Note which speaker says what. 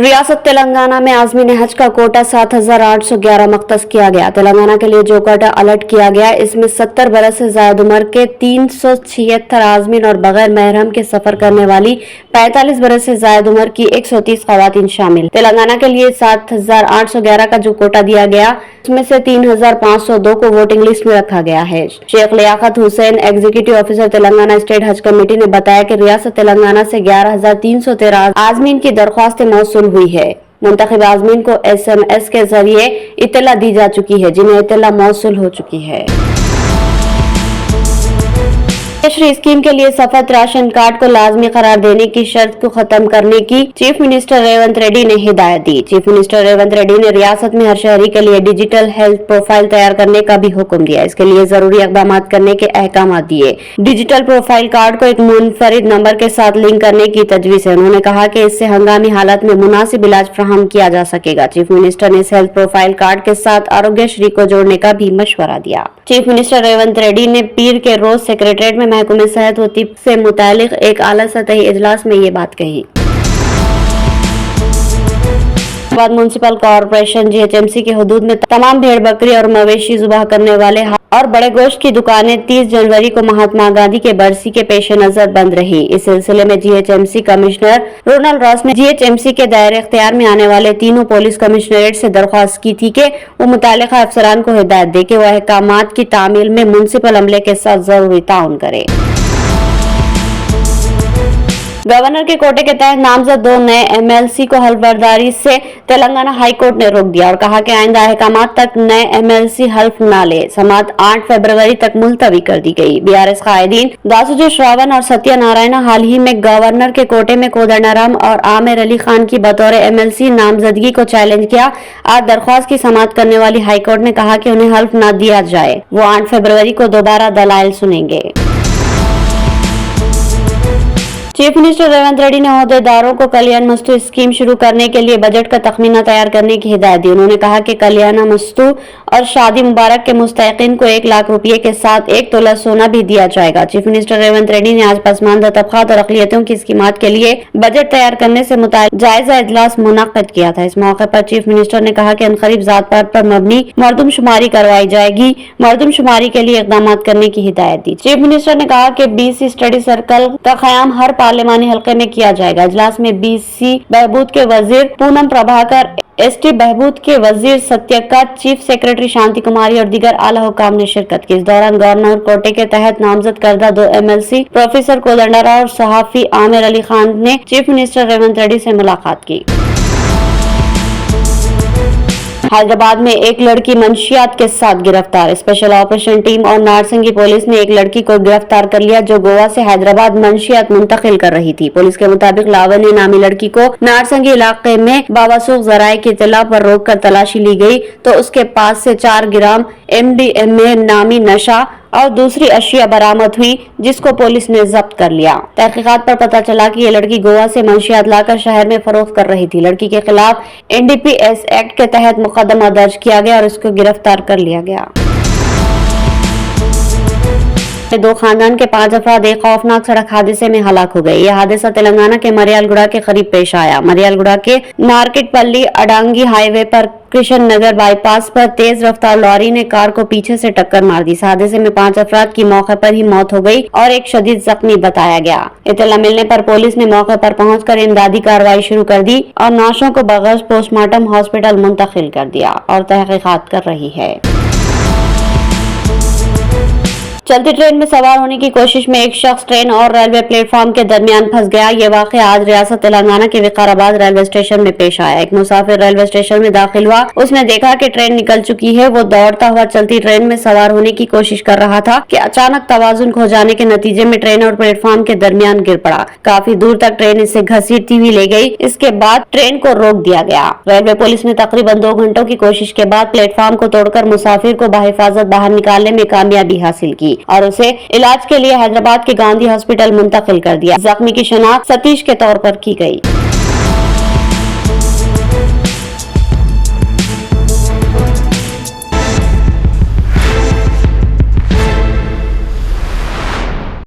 Speaker 1: ریاست تلنگانہ میں عازمین حج کا کوٹا 7,811 مختص کیا گیا۔ تلنگانہ کے لیے جو کوٹا الرٹ کیا گیا اس میں 70 برس سے زائد عمر کے 376 عازمین اور بغیر محرم کے سفر کرنے والی 45 برس سے زائد عمر کی 130 خواتین شامل۔ تلنگانہ کے لیے 7,811 کا جو کوٹا دیا گیا اس میں سے 3,502 کو ووٹنگ لسٹ میں رکھا گیا ہے۔ شیخ لیاقت حسین ایگزیکٹو آفیسر تلنگانہ اسٹیٹ حج کمیٹی نے بتایا کہ ریاست تلنگانہ سے 11,313 عازمین کی درخواستیں موصول ہوئی ہے۔ منتخب عازمین کو SMS کے ذریعے اطلاع دی جا چکی ہے جنہیں اطلاع موصول ہو چکی ہے۔ شری اسکیم کے لیے سفید راشن کارڈ کو لازمی قرار دینے کی شرط کو ختم کرنے کی چیف منسٹر ریونت ریڈی نے ہدایت دی۔ چیف منسٹر ریونت ریڈی نے ریاست میں ہر شہری کے لیے ڈیجیٹل ہیلتھ پروفائل تیار کرنے کا بھی حکم دیا۔ اس کے لیے ضروری اقدامات کرنے کے احکامات دیے۔ ڈیجیٹل پروفائل کارڈ کو ایک منفرد نمبر کے ساتھ لنک کرنے کی تجویز ہے۔ انہوں نے کہا کہ اس سے ہنگامی حالات میں مناسب علاج فراہم کیا جا سکے گا۔ چیف منسٹر نے اس ہیلتھ پروفائل کارڈ کے ساتھ آروگیہ شری کو جوڑنے کا بھی مشورہ دیا۔ چیف منسٹر ریونت ریڈی نے پیر کے روز سیکریٹریٹ میں محکمہ صحت و طب سے متعلق ایک اعلیٰ سطحی اجلاس میں یہ بات کہی۔ میونسپل کارپوریشن GHMC کے حدود میں تمام بھیڑ بکری اور مویشی ذبح کرنے والے اور بڑے گوشت کی دکانیں 30 جنوری کو مہاتما گاندھی کے برسی کے پیش نظر بند رہی۔ اس سلسلے میں GHMC کمشنر رونل راس نے GHMC کے دائرہ اختیار میں آنے والے تینوں پولیس کمشنریٹ سے درخواست کی تھی کہ وہ متعلقہ افسران کو ہدایت دے کہ وہ احکامات کی تعمیل میں میونسپل عملے کے ساتھ ضروری تعاون کرے۔ گورنر کے کوٹے کے تحت نامزد 2 نئے MLC کو حلف برداری سے تلنگانہ ہائی کورٹ نے روک دیا اور کہا کہ آئندہ احکامات تک نئے MLC حلف نہ لے۔ سماعت 8 فروری تک ملتوی کر دی گئی۔ BRS قائدین داسوجی شراون اور ستیہ نارائنا حال ہی میں گورنر کے کوٹے میں کودنڈارام اور عامر علی خان کی بطور MLC نامزدگی کو چیلنج کیا۔ آج درخواست کی سماعت کرنے والی ہائی کورٹ نے کہا کہ انہیں حلف نہ دیا جائے۔ وہ 8 فروری کو دوبارہ دلائل سنیں گے۔ چیف منسٹر ریونت ریڈی نے عہدیداروں کو کلیان مستو اسکیم شروع کرنے کے لیے بجٹ کا تخمینہ تیار کرنے کی ہدایت دی۔ انہوں نے کہا کہ کلیانہ مستو اور شادی مبارک کے مستحقین کو 1 لاکھ روپے کے ساتھ 1 تولہ سونا بھی دیا جائے گا۔ چیف منسٹر ریونت ریڈی نے آج پسماندہ طبقات اور اقلیتوں کی اسکیمات کے لیے بجٹ تیار کرنے سے متعلق جائزہ اجلاس منعقد کیا تھا۔ اس موقع پر چیف منسٹر نے کہا کہ عنقریب ذات پات پر مبنی مردم شماری کروائی جائے گی۔ مردم شماری کے لیے اقدامات کرنے کی ہدایت دی۔ چیف منسٹر نے کہا کہ BC اسٹڈی سرکل کا قیام ہر پارلیمانی حلقے میں کیا جائے گا۔ اجلاس میں BC بہبود کے وزیر پونم پربھاکر، ST بہبود کے وزیر ستیہ، چیف سیکریٹری شانتی کماری اور دیگر اعلیٰ حکام نے شرکت کی۔ اس دوران گورنر کوٹے کے تحت نامزد کردہ 2 MLC پروفیسر کودنڈارام اور صحافی عامر علی خان نے چیف منسٹر ریونت ریڈی سے ملاقات کی۔ حیدرآباد میں ایک لڑکی منشیات کے ساتھ گرفتار۔ اسپیشل آپریشن ٹیم اور نارسنگی پولیس نے ایک لڑکی کو گرفتار کر لیا جو گوا سے حیدرآباد منشیات منتقل کر رہی تھی۔ پولیس کے مطابق لاونی نامی لڑکی کو نارسنگی علاقے میں باوسوق ذرائع کی اطلاع پر روک کر تلاشی لی گئی تو اس کے پاس سے 4 گرام MDMA نامی نشہ اور دوسری اشیاء برآمد ہوئی جس کو پولیس نے ضبط کر لیا۔ تحقیقات پر پتہ چلا کہ یہ لڑکی گوا سے منشیات لا کر شہر میں فروخت کر رہی تھی۔ لڑکی کے خلاف NDPS ایکٹ کے تحت مقدمہ درج کیا گیا اور اس کو گرفتار کر لیا گیا۔ 2 خاندان کے 5 افراد ایک خوفناک سڑک حادثے میں ہلاک ہو گئے۔ یہ حادثہ تلنگانہ کے مریال گوڑا کے قریب پیش آیا۔ مریال گوڑا کے Narketpally Addanki highway پر کرشن نگر بائی پاس پر تیز رفتار لاری نے کار کو پیچھے سے ٹکر مار دی۔ اس حادثے میں 5 افراد کی موقع پر ہی موت ہو گئی اور ایک شدید زخمی بتایا گیا۔ اطلاع ملنے پر پولیس نے موقع پر پہنچ کر امدادی کارروائی شروع کر دی اور نعشوں کو بغرض پوسٹ مارٹم ہاسپٹل منتقل کر دیا اور تحقیقات کر رہی ہے۔ چلتی ٹرین میں سوار ہونے کی کوشش میں ایک شخص ٹرین اور ریلوے پلیٹ فارم کے درمیان پھنس گیا۔ یہ واقعہ آج ریاست تلنگانہ کے وقار آباد ریلوے اسٹیشن میں پیش آیا۔ ایک مسافر ریلوے اسٹیشن میں داخل ہوا۔ اس نے دیکھا کہ ٹرین نکل چکی ہے۔ وہ دوڑتا ہوا چلتی ٹرین میں سوار ہونے کی کوشش کر رہا تھا کہ اچانک توازن کھو جانے کے نتیجے میں ٹرین اور پلیٹ فارم کے درمیان گر پڑا۔ کافی دور تک ٹرین اسے گھسیٹتی ہوئی لے گئی۔ اس کے بعد ٹرین کو روک دیا گیا۔ ریلوے پولیس نے تقریباً 2 گھنٹوں کی کوشش کے بعد پلیٹ فارم کو توڑ کر مسافر کو بحفاظت باہر نکالنے میں کامیابی حاصل کی اور اسے علاج کے لیے حیدرآباد کے گاندھی ہاسپٹل منتقل کر دیا۔ زخمی کی شناخت ستیش کے طور پر کی گئی۔